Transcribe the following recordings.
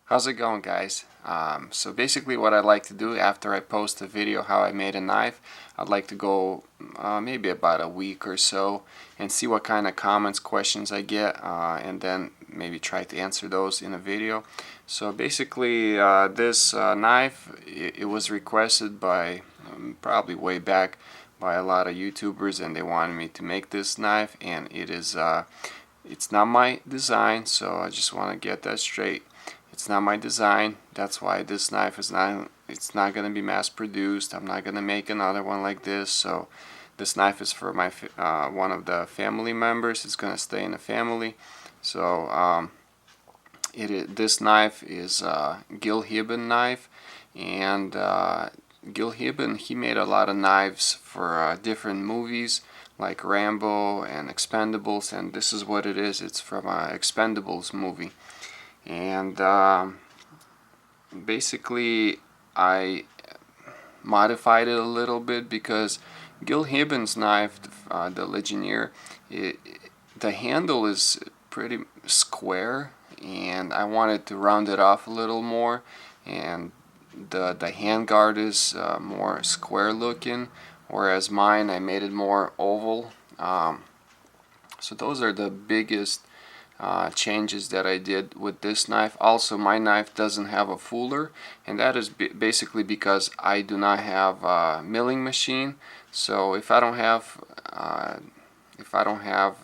How's it going, guys? So basically what I like to do after I post a video how I made a knife, I'd like to go maybe about a week or so and see what kind of comments, questions I get, and then maybe try to answer those in a video. So basically this knife, it was requested by probably way back by a lot of YouTubers, and they wanted me to make this knife, and it's not my design, so I just want to get that straight. It's not my design. That's why this knife is not going to be mass produced. I'm not going to make another one like this. So this knife is for my one of the family members. It's going to stay in the family. So this knife is Gil Huben Knife, and Gil Huben, he made a lot of knives for different movies like Rambo and Expendables, and this is what it is. It's from Expendables movie. And basically I modified it a little bit because Gil Huben's knife, the Legionnaire, the handle is pretty square, and I wanted to round it off a little more, and the handguard is more square looking, whereas mine I made it more oval. So those are the biggest changes that I did with this knife. Also, my knife doesn't have a fuller, and that is basically because I do not have a milling machine. So if I don't have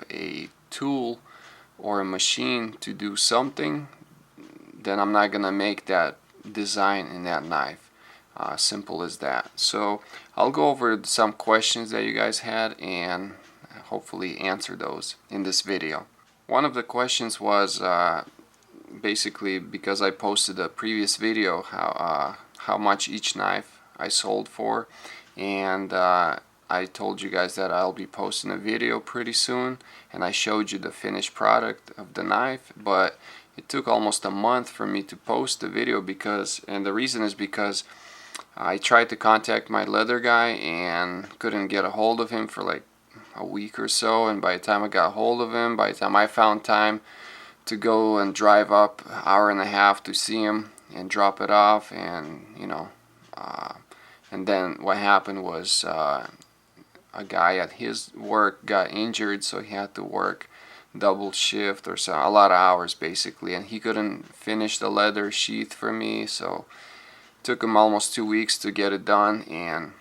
a tool or a machine to do something, then I'm not gonna make that design in that knife. Simple as that. So I'll go over some questions that you guys had and hopefully answer those in this video. One of the questions was basically because I posted a previous video how much each knife I sold for, and I told you guys that I'll be posting a video pretty soon, and I showed you the finished product of the knife, but it took almost a month for me to post the video and the reason is because I tried to contact my leather guy and couldn't get a hold of him for like a week or so, and by the time I got hold of him, by the time I found time to go and drive up an hour and a half to see him and drop it off, and and then what happened was a guy at his work got injured, so he had to work double shift or so, a lot of hours basically, and he couldn't finish the leather sheath for me, so it took him almost 2 weeks to get it done. And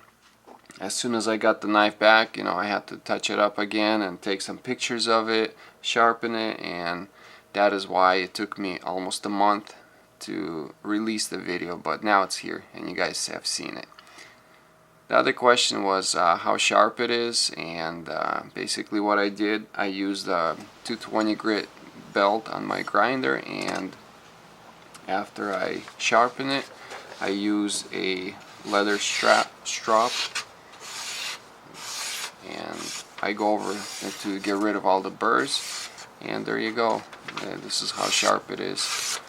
as soon as I got the knife back, I had to touch it up again and take some pictures of it, sharpen it, and that is why it took me almost a month to release the video, but now it's here and you guys have seen it. The other question was how sharp it is, and basically what I did, I used a 220 grit belt on my grinder, and after I sharpen it, I use a leather strap, and I go over to get rid of all the burrs, and there you go. This is how sharp it is.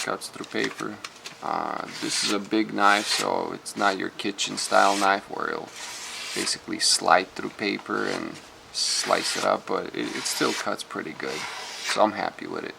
Cuts through paper. This is a big knife, so it's not your kitchen style knife where it'll basically slide through paper and slice it up, but it still cuts pretty good, so I'm happy with it.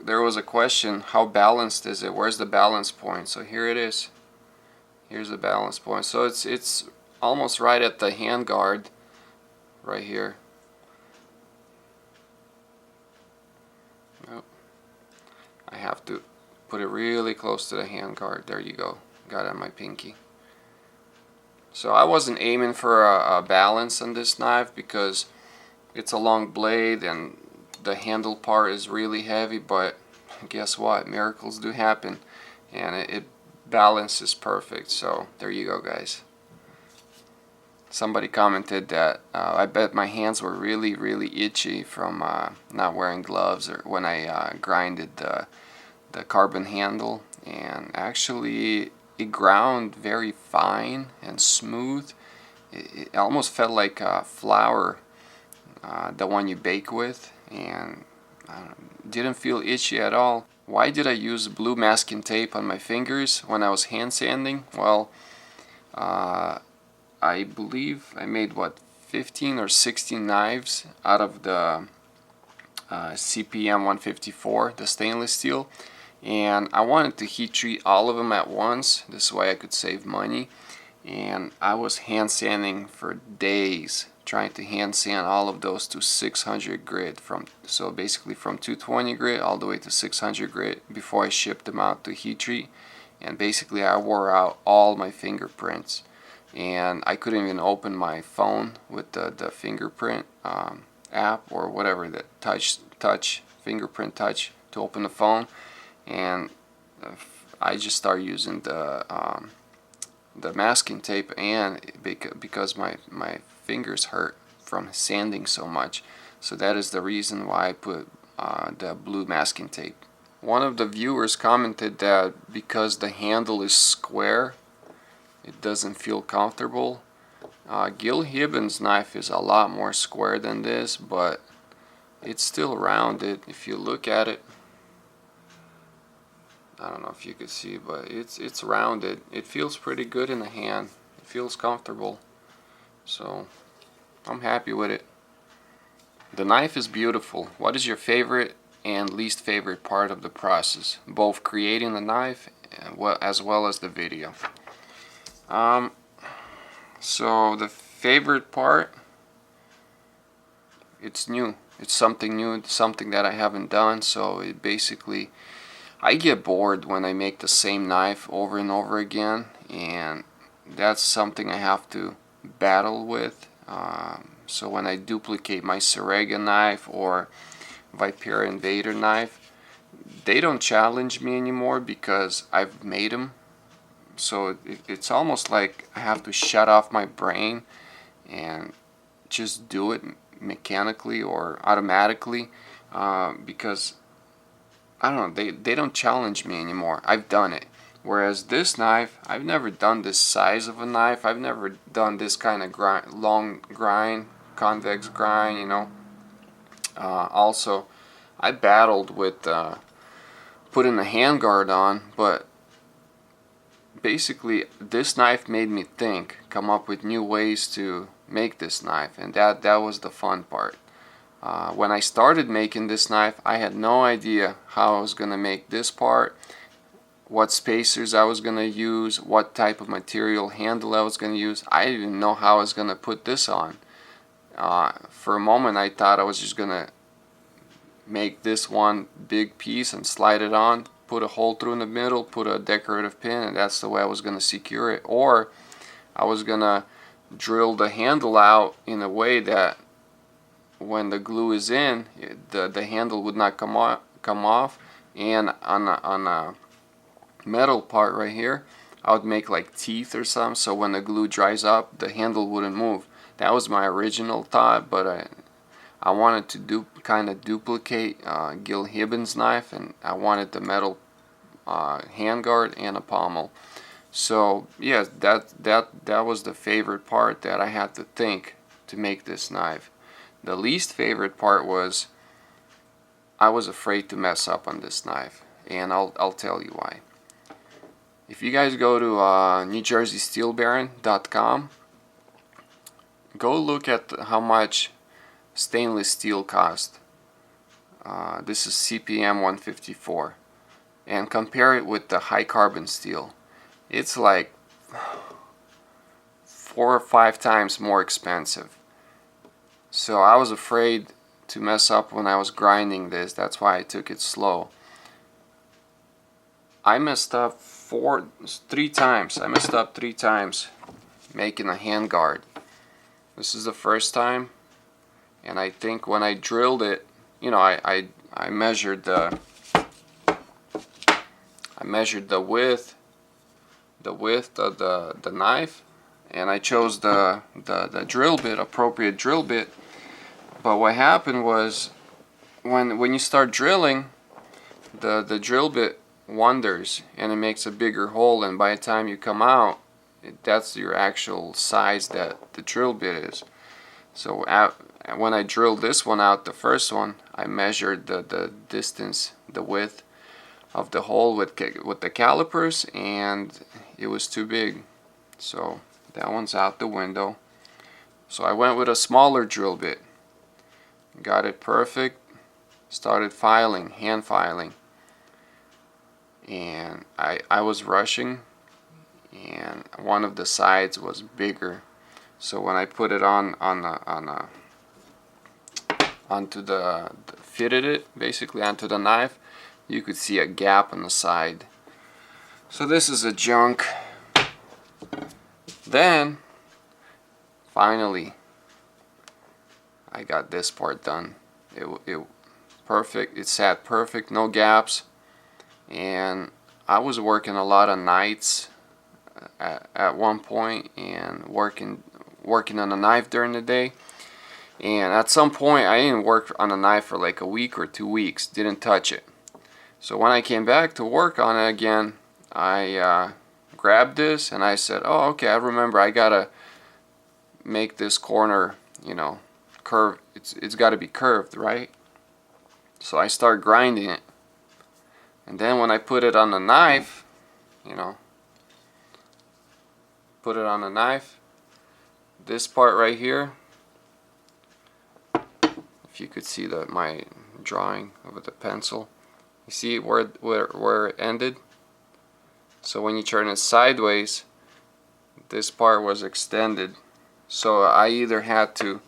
There was a question, how balanced is it? Where's the balance point? So here it is. Here's the balance point. So it's almost right at the handguard, right here. Oh, I have to put it really close to the handguard. There you go. Got it on my pinky. So I wasn't aiming for a balance on this knife because it's a long blade and the handle part is really heavy, but guess what? Miracles do happen, and it balances perfect. So there you go, guys. Somebody commented that I bet my hands were really itchy from not wearing gloves or when I grinded the carbon handle, and actually it ground very fine and smooth. It almost felt like flour, the one you bake with, and didn't feel itchy at all. Why did I use blue masking tape on my fingers when I was hand sanding? Well, I believe I made 15 or 16 knives out of the CPM 154, the stainless steel, and I wanted to heat treat all of them at once. This way I could save money, and I was hand sanding for days trying to hand sand all of those to 600 grit, so basically from 220 grit all the way to 600 grit before I shipped them out to heat treat. And basically I wore out all my fingerprints, and I couldn't even open my phone with the fingerprint app or whatever, that touch fingerprint touch, to open the phone. And I just started using the masking tape, and because my fingers hurt from sanding so much. So that is the reason why I put the blue masking tape. One of the viewers commented that because the handle is square, it doesn't feel comfortable. Gil Huben's knife is a lot more square than this, but it's still rounded. If you look at it, I don't know if you can see, but it's rounded. It feels pretty good in the hand. It feels comfortable. So I'm happy with it. The knife is beautiful. What is your favorite and least favorite part of the process, both creating the knife as well as the video? So the favorite part, it's new. It's something new. It's something that I haven't done. So it basically, I get bored when I make the same knife over and over again, and that's something I have to battle with. So when I duplicate my Serega knife or Vipera Invader knife, they don't challenge me anymore because I've made them. So it's almost like I have to shut off my brain and just do it mechanically or automatically, because I don't know, they don't challenge me anymore. I've done it. Whereas this knife, I've never done this size of a knife. I've never done this kind of long grind, convex grind, you know. Also, I battled with putting a handguard on, but basically this knife made me think, come up with new ways to make this knife, and that was the fun part. When I started making this knife, I had no idea how I was going to make this part, what spacers I was going to use, what type of material handle I was going to use. I didn't even know how I was going to put this on. For a moment I thought I was just going to make this one big piece and slide it on, put a hole through in the middle, put a decorative pin, and that's the way I was going to secure it. Or I was going to drill the handle out in a way that when the glue is in, the handle would not come off, and on a metal part right here, I would make like teeth or something, so when the glue dries up, the handle wouldn't move. That was my original thought, but I wanted to kind of duplicate Gil Huben's knife, and I wanted the metal handguard and a pommel. So yeah, that was the favorite part that I had to think to make this knife. The least favorite part was I was afraid to mess up on this knife, and I'll tell you why. If you guys go to NewJerseySteelBaron.com, go look at how much stainless steel cost. This is CPM 154, and compare it with the high carbon steel. It's like 4 or 5 times more expensive. So I was afraid to mess up when I was grinding this. That's why I took it slow. I messed up 3 times. I messed up 3 times making a handguard. This is the first time, and I think when I drilled it, you know, I measured the width of the knife, and I chose the drill bit, appropriate drill bit. But what happened was when you start drilling, the drill bit wonders, and it makes a bigger hole, and by the time you come out, that's your actual size that the drill bit is. So when I drilled this one out, the first one, I measured the distance, the width of the hole with the calipers, and it was too big. So that one's out the window. So I went with a smaller drill bit. Got it perfect. Started filing, hand filing. And I was rushing, and one of the sides was bigger. So when I put it fitted it basically onto the knife, you could see a gap on the side. So this is a junk. Then finally I got this part done. It perfect. It sat perfect, no gaps. And I was working a lot of nights at one point, and working on a knife during the day. And at some point I didn't work on a knife for like a week or 2 weeks, didn't touch it. So when I came back to work on it again, I grabbed this and I said, oh, okay, I remember I gotta make this corner, you know, curve. It's got to be curved, right? So I start grinding it, and then when I put it on the knife, you know, put it on the knife, this part right here, if you could see my drawing with the pencil, you see where it ended? So when you turn it sideways, this part was extended. So I either had to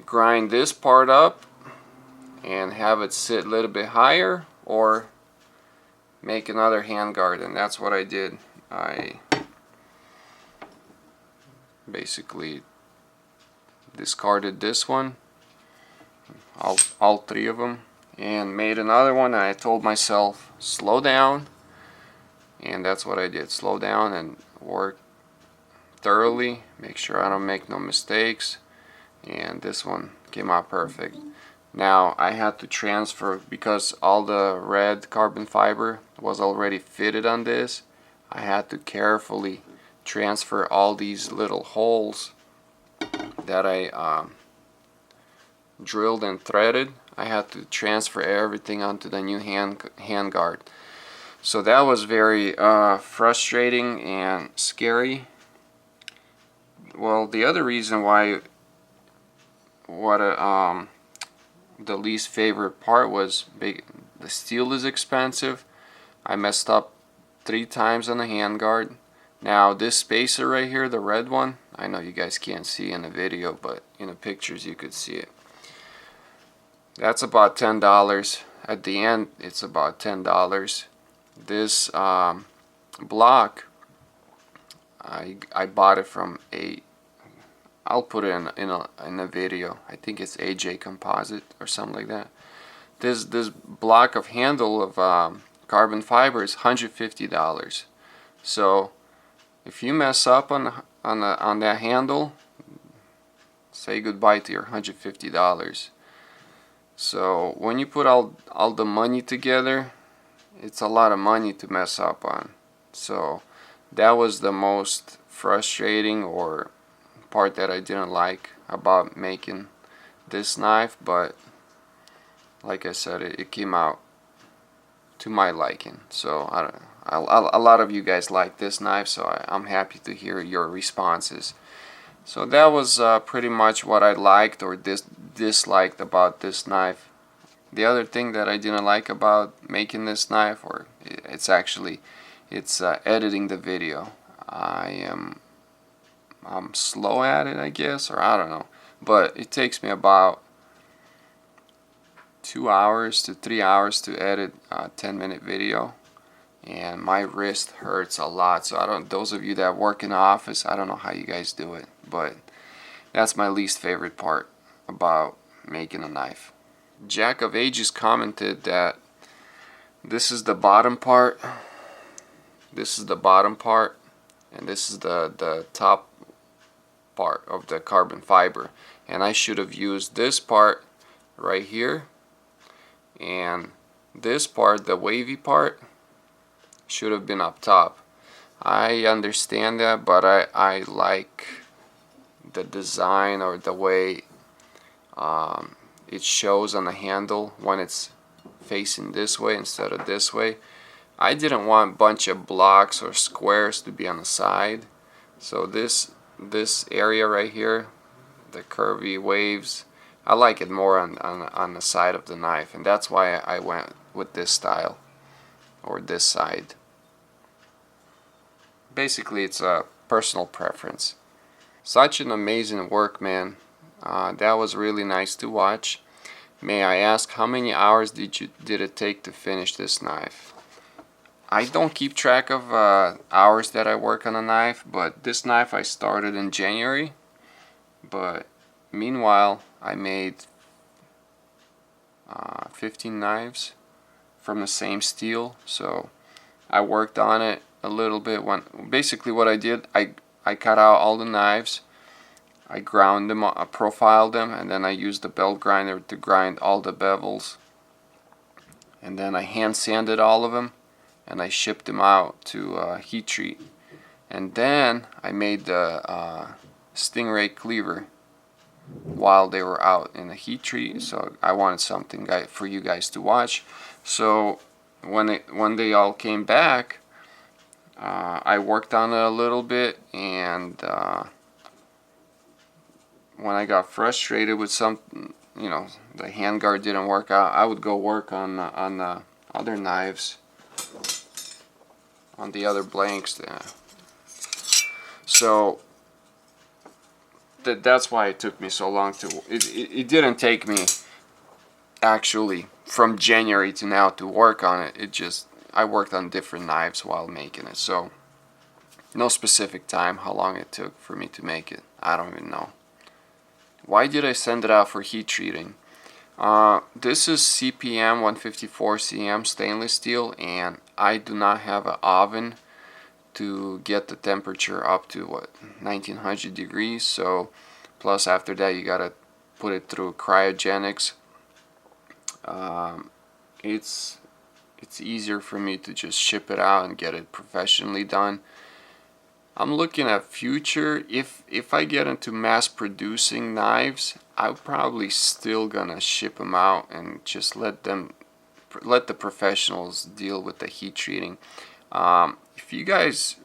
grind this part up and have it sit a little bit higher, or make another handguard, and that's what I did. I basically discarded this one, all three of them, and made another one. And I told myself, slow down, and that's what I did. Slow down and work thoroughly, make sure I don't make no mistakes, and this one came out perfect. Now I had to transfer, because all the red carbon fiber was already fitted on this. I had to carefully transfer all these little holes that I drilled and threaded. I had to transfer everything onto the new hand guard. So that was very frustrating and scary. Well, the other reason why the least favorite part was the steel is expensive. I messed up 3 times on the handguard. Now this spacer right here, the red one, I know you guys can't see in the video, but in the pictures you could see it. That's about $10. At the end it's about $10. This block, I bought it from I'll put it in a video. I think it's AJ Composite or something like that. This block of handle of carbon fiber is $150. So if you mess up on that handle, say goodbye to your $150. So when you put all the money together, it's a lot of money to mess up on. So that was the most frustrating or part that I didn't like about making this knife, but like I said, it came out to my liking. So a lot of you guys like this knife, so I'm happy to hear your responses. So that was pretty much what I liked or disliked about this knife. The other thing that I didn't like about making this knife, or it's editing the video. I'm slow at it, I guess, or I don't know, but it takes me about 2 hours to 3 hours to edit a 10-minute video, and my wrist hurts a lot. So those of you that work in the office, I don't know how you guys do it, but that's my least favorite part about making a knife. Jack of Ages commented that this is the bottom part, this is the bottom part, and this is the top part of the carbon fiber, and I should have used this part right here, and this part, the wavy part, should have been up top. I understand that, but I like the design or the way it shows on the handle when it's facing this way instead of this way. I didn't want a bunch of blocks or squares to be on the side, so this area right here, the curvy waves, I like it more on the side of the knife, and that's why I went with this style or this side. Basically, it's a personal preference. Such an amazing work, man. That was really nice to watch. May I ask, how many hours did it take to finish this knife? I don't keep track of hours that I work on a knife, but this knife I started in January. But meanwhile, I made 15 knives from the same steel. So I worked on it a little bit. Basically what I did, I cut out all the knives, I ground them, I profiled them, and then I used the belt grinder to grind all the bevels, and then I hand sanded all of them, and I shipped them out to heat treat. And then I made the Stingray cleaver while they were out in the heat treat, so I wanted something for you guys to watch. So when they all came back, I worked on it a little bit, and when I got frustrated with some, the handguard didn't work out, I would go work on the other knives, on the other blanks there. So that's why it took me so long to. It didn't take me actually from January to now to work on it. It just, I worked on different knives while making it, so no specific time how long it took for me to make it. I don't even know. Why did I send it out for heat treating? This is CPM 154 cm stainless steel, and I do not have an oven to get the temperature up to 1900 degrees. So plus after that you gotta put it through cryogenics. It's easier for me to just ship it out and get it professionally done. I'm looking at future, if I get into mass producing knives, I'm probably still gonna ship them out and just let the professionals deal with the heat treating. If you guys,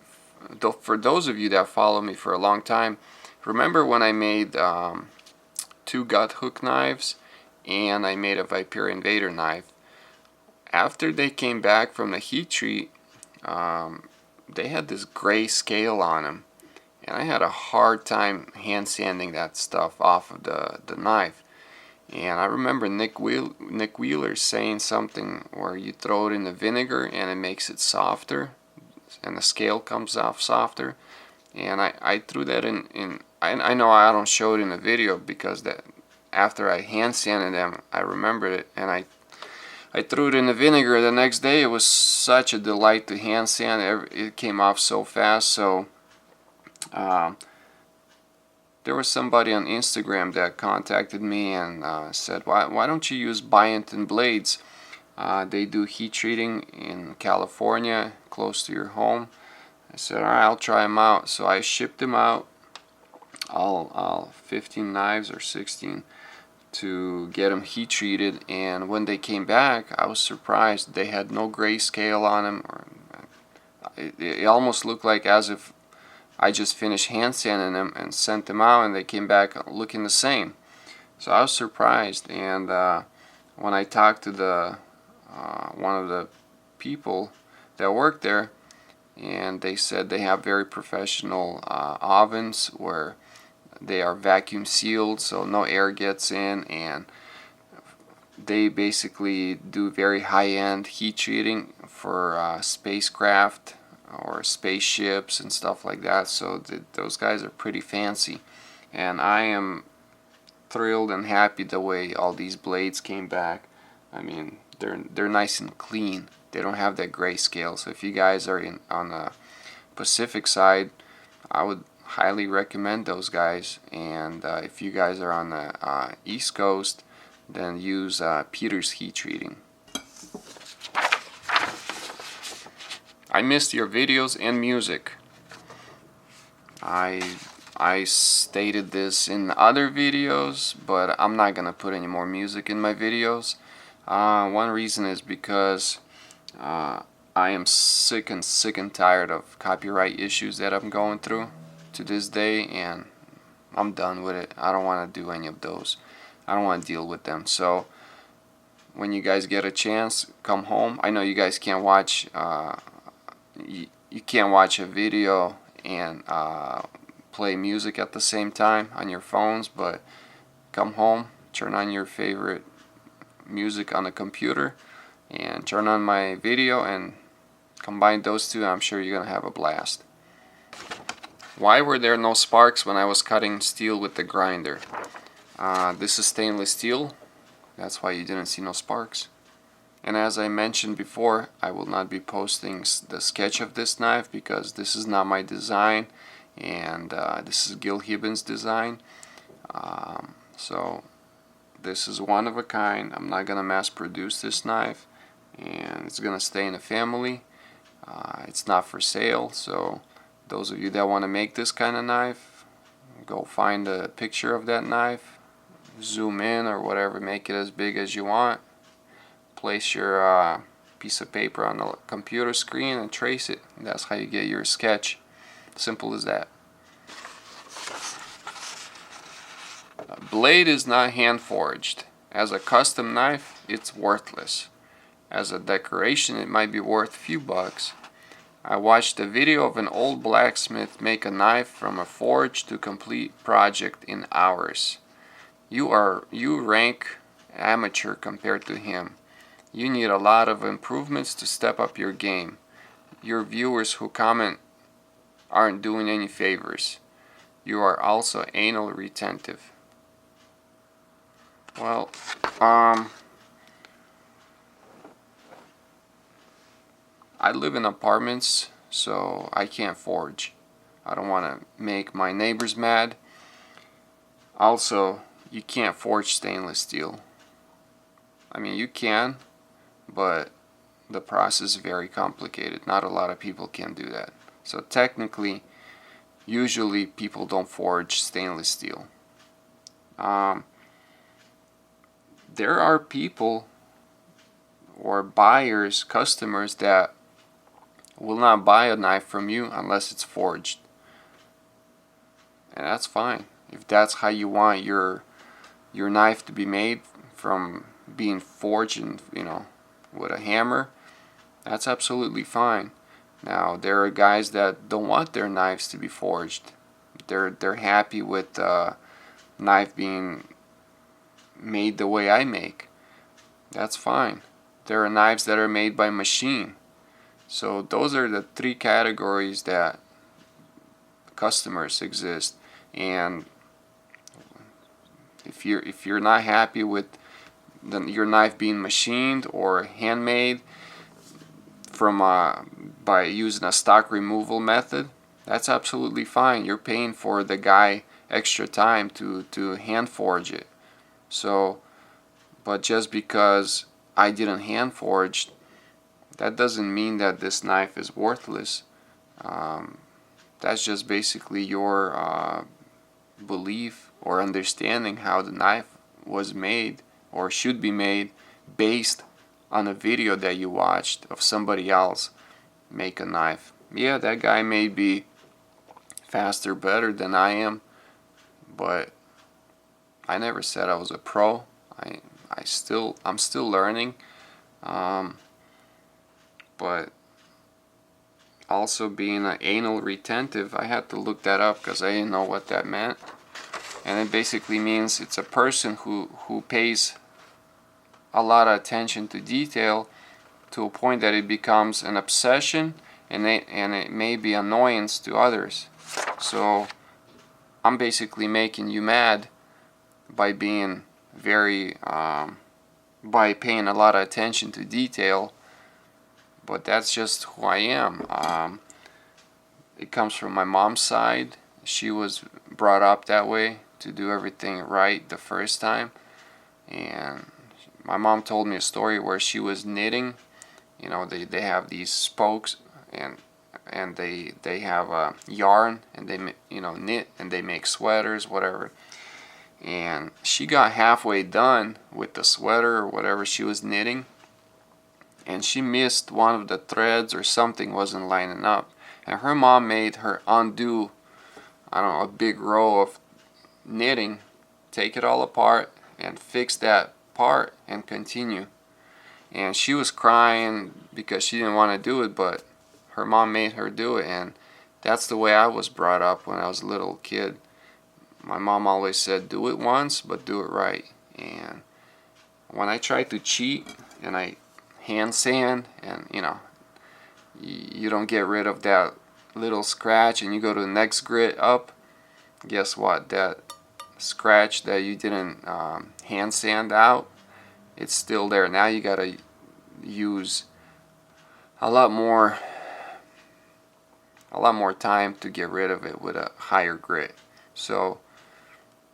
for those of you that follow me for a long time, remember when I made 2 gut hook knives and I made a Viper Invader knife? After they came back from the heat treat, they had this gray scale on them, and I had a hard time hand sanding that stuff off of the knife. And I remember Nick Wheeler saying something where you throw it in the vinegar and it makes it softer, and the scale comes off softer. And I threw that in I know I don't show it in the video because that after I hand sanded them, I remembered it, and I threw it in the vinegar. The next day it was such a delight to hand sand. It came off so fast. So there was somebody on Instagram that contacted me and said, why don't you use Bionton blades? They do heat treating in California, close to your home. I said, alright, I'll try them out. So I shipped them out, all 15 knives or 16, to get them heat treated. And when they came back, I was surprised. They had no grayscale on them. It almost looked like as if I just finished hand sanding them and sent them out, and they came back looking the same. So I was surprised. And when I talked to one of the people that worked there, and they said they have very professional ovens where they are vacuum sealed, so no air gets in, and they basically do very high-end heat treating for spacecraft or spaceships and stuff like that. So those guys are pretty fancy, and I am thrilled and happy the way all these blades came back. I mean, they're nice and clean. They don't have that grayscale. So if you guys are on the Pacific side, I would highly recommend those guys. And if you guys are on the East Coast, then use Peter's heat treating. I I missed your videos and music. I stated this in other videos, but I'm not gonna put any more music in my videos. One reason is because I am sick and tired of copyright issues that I'm going through to this day, and I'm done with it. I don't want to do any of those. I don't want to deal with them. So when you guys get a chance, come home. I know you guys can't watch you can't watch a video and play music at the same time on your phones, but come home, turn on your favorite music on the computer, and turn on my video and combine those two. I'm sure you're gonna have a blast. Why were there no sparks when I was cutting steel with the grinder? This is stainless steel. That's why you didn't see no sparks. And as I mentioned before, I will not be posting the sketch of this knife because this is not my design, and this is Gil Huben's design. So this is one of a kind. I'm not gonna mass produce this knife, and it's gonna stay in the family. It's not for sale, so those of you that want to make this kind of knife, go find a picture of that knife, zoom in or whatever, make it as big as you want, place your piece of paper on the computer screen and trace it. That's how you get your sketch. Simple as that. Blade is not hand forged. As a custom knife, it's worthless. As a decoration, it might be worth a few bucks. I watched a video of an old blacksmith make a knife from a forge to complete project in hours. You rank amateur compared to him. You need a lot of improvements to step up your game. Your viewers who comment aren't doing any favors. You are also anal retentive. Well, I live in apartments, so I can't forge. I don't want to make my neighbors mad. Also, you can't forge stainless steel. I mean, you can, but the process is very complicated. Not a lot of people can do that. So technically, usually people don't forge stainless steel. There are people or buyers, customers that will not buy a knife from you unless it's forged. And that's fine. If that's how you want your knife to be made, from being forged and, with a hammer, that's absolutely fine. Now, there are guys that don't want their knives to be forged. They're happy with the knife being made the way I make. That's fine. There are knives that are made by machine. So those are the three categories that customers exist. And if you're not happy with your knife being machined or handmade from by using a stock removal method, that's absolutely fine. You're paying for the guy extra time to hand forge it. So, but just because I didn't hand forge, that doesn't mean that this knife is worthless. That's just basically your belief or understanding how the knife was made or should be made based on a video that you watched of somebody else make a knife. Yeah, that guy may be faster, better than I am, but I never said I was a pro. I'm still learning. But also being an anal retentive, I had to look that up because I didn't know what that meant. And it basically means it's a person who pays a lot of attention to detail to a point that it becomes an obsession, and it may be annoyance to others. So I'm basically making you mad by being by paying a lot of attention to detail, but that's just who I am. It comes from my mom's side. She was brought up that way to do everything right the first time, and my mom told me a story where she was knitting. They have these spokes and they have yarn, and they knit, and they make sweaters, whatever. And she got halfway done with the sweater or whatever she was knitting, and she missed one of the threads, or something wasn't lining up, and her mom made her undo, I don't know, a big row of knitting, take it all apart and fix that part and continue. And she was crying because she didn't want to do it, but her mom made her do it. And that's the way I was brought up when I was a little kid. My mom always said, do it once, but do it right. And when I tried to cheat and I hand sand, and you don't get rid of that little scratch, and you go to the next grit up, guess what? That scratch that you didn't hand sand out, it's still there. Now you gotta use a lot more time to get rid of it with a higher grit. So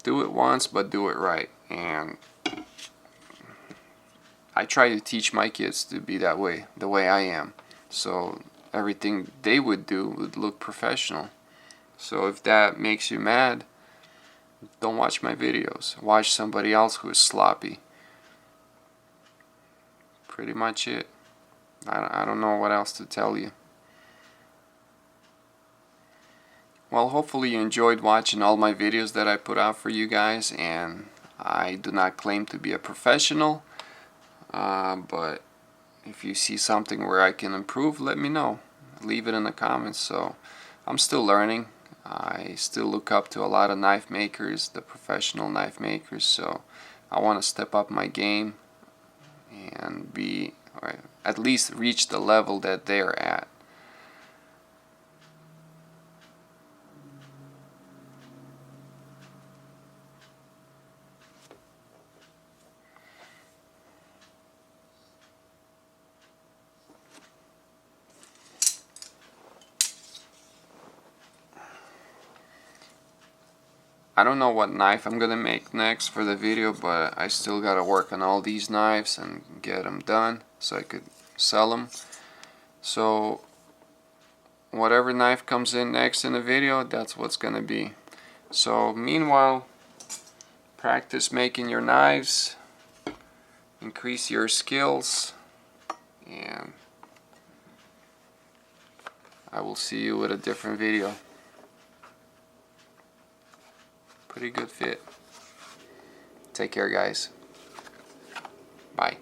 do it once, but do it right. And I try to teach my kids to be that way, the way I am, so everything they would do would look professional. So if that makes you mad, don't watch my videos. Watch somebody else who is sloppy. Pretty much it. I don't know what else to tell you. Well, hopefully you enjoyed watching all my videos that I put out for you guys, and I do not claim to be a professional, but if you see something where I can improve, let me know. Leave it in the comments. So I'm still learning. I still look up to a lot of knife makers, the professional knife makers, so I want to step up my game and be, or at least reach the level that they're at. I don't know what knife I'm gonna make next for the video, but I still gotta work on all these knives and get them done so I could sell them. So whatever knife comes in next in the video, that's what's gonna be. So meanwhile, practice making your knives, increase your skills, and I will see you with a different video. Pretty good fit. Take care, guys. Bye.